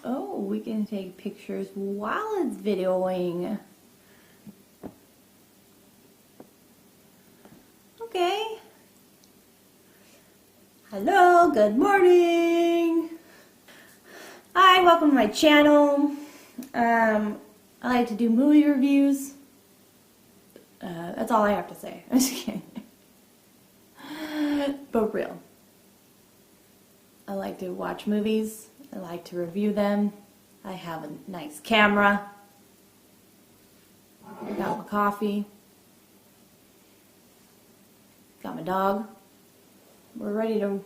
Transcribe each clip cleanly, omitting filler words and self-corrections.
Oh, we can take pictures while it's videoing. Okay. Hello, good morning. Hi, welcome to my channel. I like to do movie reviews. That's all I have to say. I'm just kidding. But real. I like to watch movies. I like to review them. I have a nice camera. I got my coffee. Got my dog. We're ready to...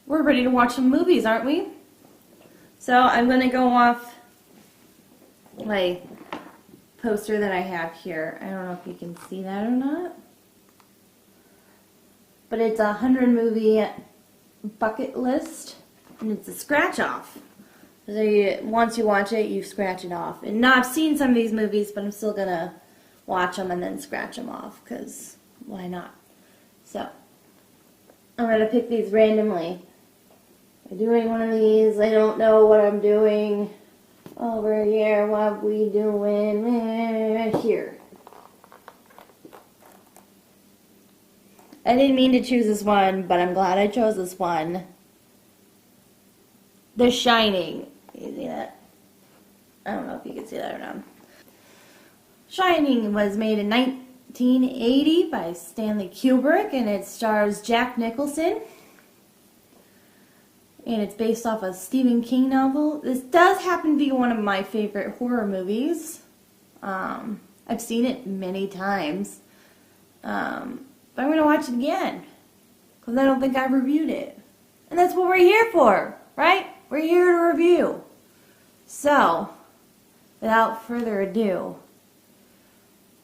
We're ready to watch some movies, aren't we? So I'm going to go off my poster that I have here. I don't know if you can see that or not. But it's a 100 movie bucket list. And it's a scratch off. So once you watch it, you scratch it off. And now I've seen some of these movies, but I'm still going to watch them and then scratch them off. Because why not? So I'm going to pick these randomly. I'm doing one of these. I don't know what I'm doing. Over here, what we doing here. I didn't mean to choose this one, but I'm glad I chose this one. The Shining. You see that? I don't know if you can see that or not. Shining was made in 1980 by Stanley Kubrick, and it stars Jack Nicholson. And it's based off a Stephen King novel. This does happen to be one of my favorite horror movies. I've seen it many times. But I'm going to watch it again. Because I don't think I reviewed it. And that's what we're here for, right? We're here to review. So, without further ado,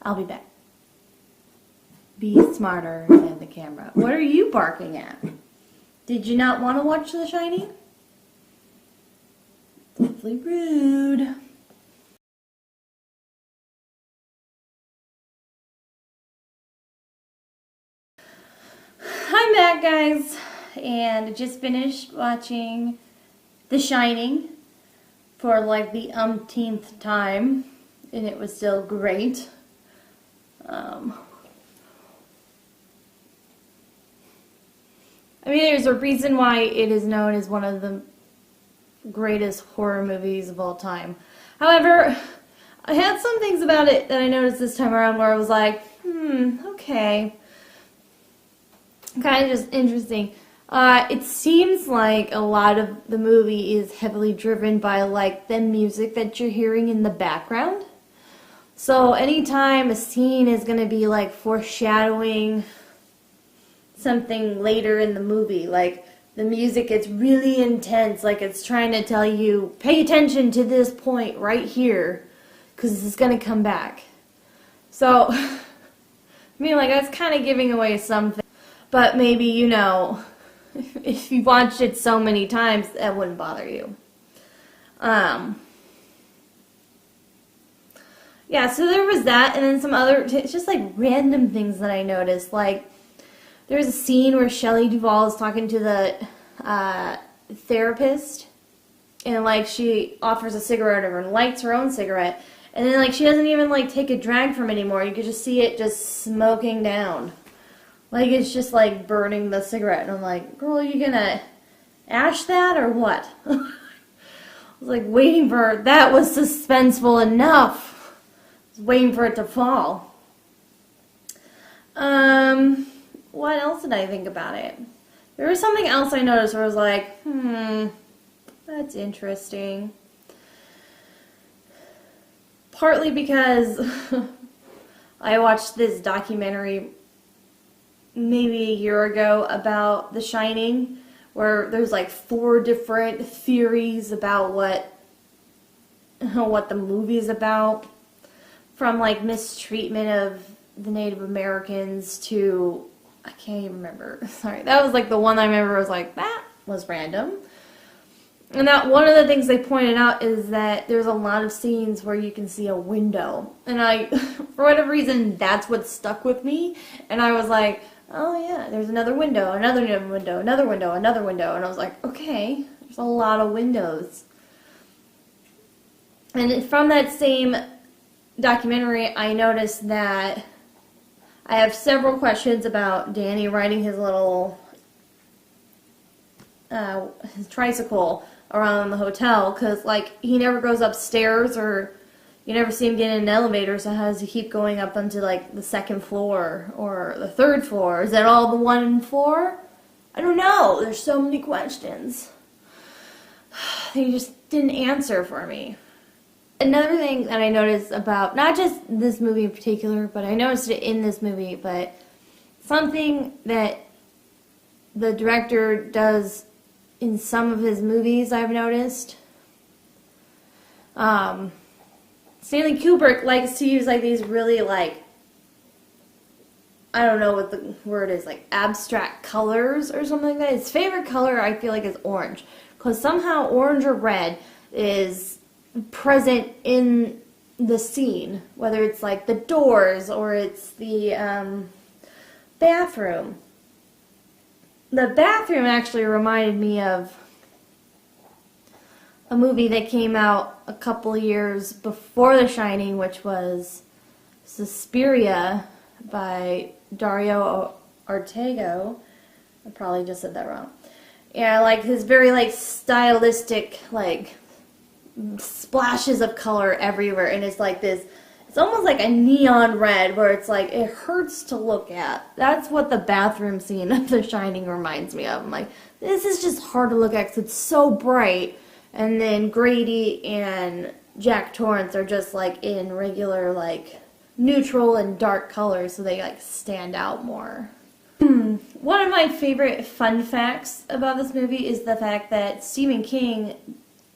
I'll be back. Be smarter than the camera. What are you barking at? Did you not want to watch The Shining? Definitely rude. I'm back, guys, and I just finished watching The Shining for like the umpteenth time, and it was still great. I mean, there's a reason why it is known as one of the greatest horror movies of all time. However, I had some things about it that I noticed this time around where I was like, okay. Kind of just interesting. It seems like a lot of the movie is heavily driven by like the music that you're hearing in the background. So anytime a scene is going to be like foreshadowing something later in the movie, like the music gets really intense, like it's trying to tell you, pay attention to this point right here, because it's going to come back. So, I mean, like, that's kind of giving away something, but maybe, you know, if you watched it so many times, that wouldn't bother you. Yeah, so there was that, and then some other, it's just like random things that I noticed, like, there's a scene where Shelley Duvall is talking to the therapist, and like she offers a cigarette or lights her own cigarette, and then like she doesn't even like take a drag from it anymore. You could just see it just smoking down, like it's just like burning the cigarette. And I'm like, girl, are you gonna ash that or what? I was like waiting for that was suspenseful enough. I was waiting for it to fall. What else did I think about it? There was something else I noticed where I was like, that's interesting. Partly because I watched this documentary maybe a year ago about The Shining, where there's like 4 different theories about what the movie's about, from like mistreatment of the Native Americans to, I can't even remember. Sorry, that was like the one I remember was like, that was random. And that one of the things they pointed out is that there's a lot of scenes where you can see a window. And I, for whatever reason, that's what stuck with me. And I was like, oh yeah, there's another window, another window, another window, another window. And I was like, okay, there's a lot of windows. And from that same documentary, I noticed that I have several questions about Danny riding his little his tricycle around the hotel, because like he never goes upstairs, or you never see him get in an elevator, so how does he keep going up onto like the second floor or the third floor? Is that all the one floor? I don't know. There's so many questions. They just didn't answer for me. Another thing that I noticed about, not just this movie in particular, but I noticed it in this movie, but something that the director does in some of his movies I've noticed. Stanley Kubrick likes to use like these really like, I don't know what the word is, like abstract colors or something like that. His favorite color I feel like is orange, because somehow orange or red is present in the scene, whether it's like the doors or it's the bathroom. The bathroom actually reminded me of a movie that came out a couple years before The Shining, which was Suspiria by Dario Argento. I probably just said that wrong. Yeah, like his very like stylistic like splashes of color everywhere, and it's like this, it's almost like a neon red where it's like it hurts to look at. That's what the bathroom scene of The Shining reminds me of. I'm like, this is just hard to look at because it's so bright, and then Grady and Jack Torrance are just like in regular like neutral and dark colors, so they like stand out more. One of my favorite fun facts about this movie is the fact that Stephen King,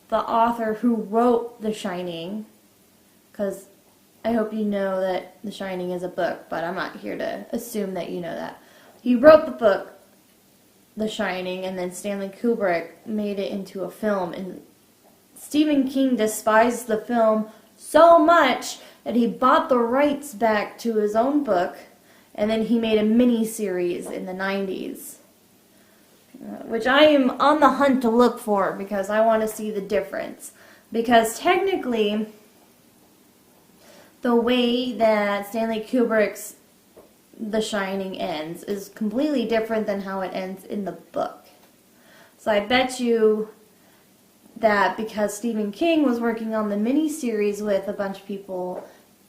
the author who wrote The Shining, because I hope you know that The Shining is a book, but I'm not here to assume that you know that. He wrote the book, The Shining, and then Stanley Kubrick made it into a film, and Stephen King despised the film so much that he bought the rights back to his own book, and then he made a mini-series in the 90s. Which I am on the hunt to look for, because I want to see the difference. Because technically, the way that Stanley Kubrick's The Shining ends is completely different than how it ends in the book. So I bet you that because Stephen King was working on the mini-series with a bunch of people,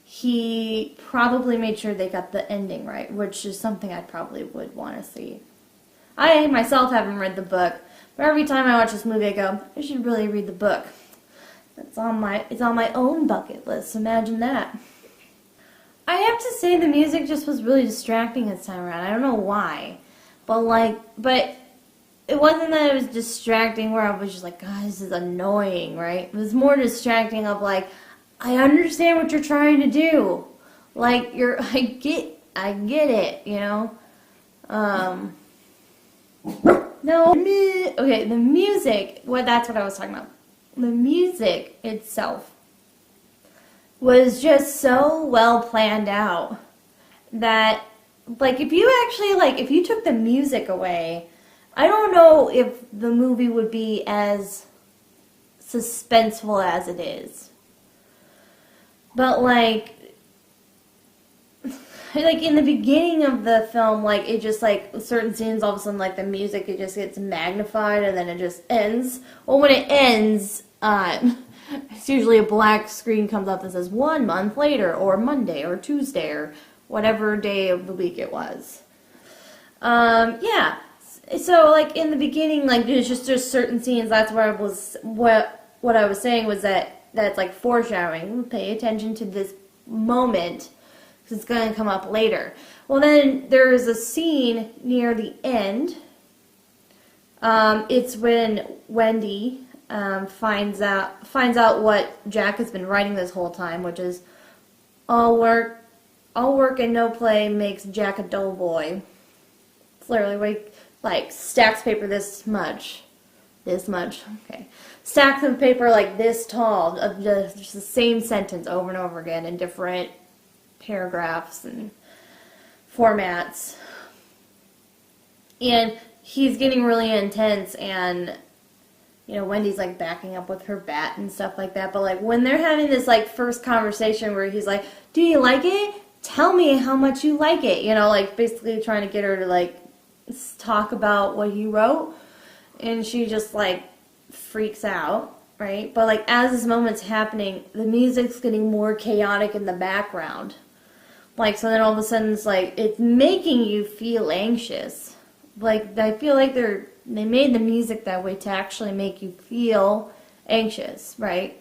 he probably made sure they got the ending right, which is something I probably would want to see. I myself haven't read the book, but every time I watch this movie I go, I should really read the book. It's on my own bucket list, imagine that. I have to say the music just was really distracting this time around. I don't know why. But it wasn't that it was distracting where I was just like, God, this is annoying, right? It was more distracting of like, I understand what you're trying to do. Like, I get it, you know? No, okay, the music, that's what I was talking about. The music itself was just so well planned out that, like, if you took the music away, I don't know if the movie would be as suspenseful as it is. But, like in the beginning of the film, like, it just, like, certain scenes, all of a sudden, like, the music, it just gets magnified, and then it just ends. Well, when it ends, it's usually a black screen comes up that says 1 month later, or Monday, or Tuesday, or whatever day of the week it was. Yeah. So, like, in the beginning, like, there's just certain scenes, that's where I was, what I was saying was that's, like, foreshadowing. Pay attention to this moment, because it's going to come up later. Well, then there's a scene near the end. It's when Wendy finds out what Jack has been writing this whole time, which is all work and no play makes Jack a dull boy. It's literally like stacks paper this much. Okay. stacks of paper like this tall of just the same sentence over and over again in different paragraphs and formats. And he's getting really intense, and Wendy's like backing up with her bat and stuff like that. But like when they're having this like first conversation where he's like, "Do you like it? Tell me how much you like it." Like basically trying to get her to like talk about what he wrote, and she just like freaks out, right? But like as this moment's happening, the music's getting more chaotic in the background. Like so then all of a sudden it's like it's making you feel anxious. Like, I feel like they made the music that way to actually make you feel anxious, right?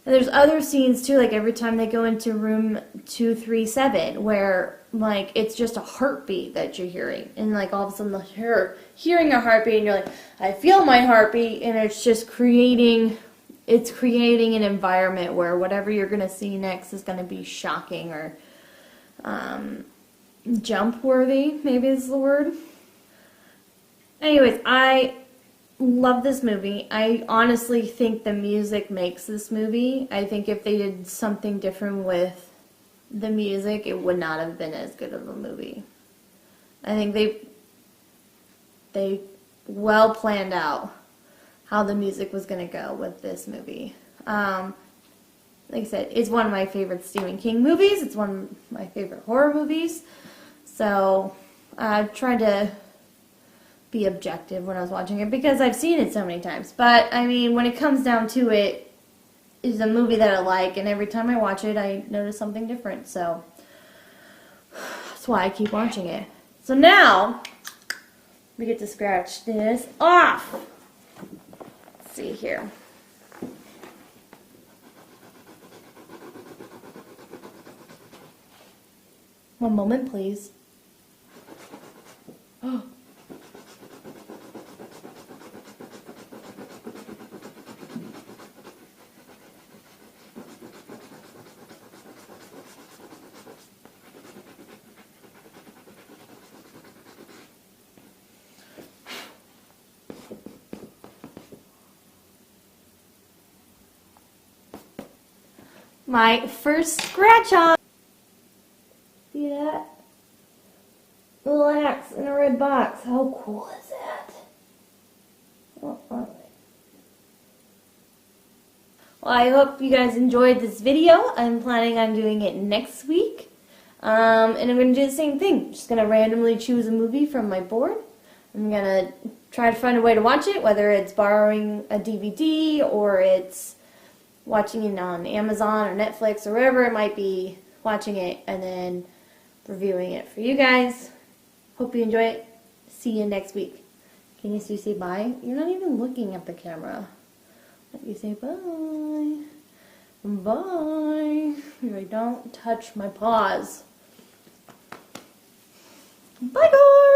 And there's other scenes, too, like every time they go into room 237, where, like, it's just a heartbeat that you're hearing. And, like, all of a sudden you're hearing a heartbeat, and you're like, I feel my heartbeat, and it's just creating an environment where whatever you're going to see next is going to be shocking or jump-worthy, maybe is the word. Anyways, I love this movie. I honestly think the music makes this movie. I think if they did something different with the music, it would not have been as good of a movie. I think they well planned out how the music was going to go with this movie. Like I said, it's one of my favorite Stephen King movies. It's one of my favorite horror movies. So I tried to be objective when I was watching it because I've seen it so many times. But, I mean, when it comes down to it, it's a movie that I like, and every time I watch it, I notice something different. So, that's why I keep watching it. So now, we get to scratch this off. Let's see here. One moment, please. Oh. My first scratch on. See that? Little axe in a red box. How cool is that? Well, I hope you guys enjoyed this video. I'm planning on doing it next week. And I'm going to do the same thing. Just going to randomly choose a movie from my board. I'm going to try to find a way to watch it, whether it's borrowing a DVD or it's watching it on Amazon or Netflix or wherever it might be, watching it and then reviewing it for you guys. Hope you enjoy it. See you next week. Can you say bye? You're not even looking at the camera. Let you say bye. Bye. Don't touch my paws. Bye, guys.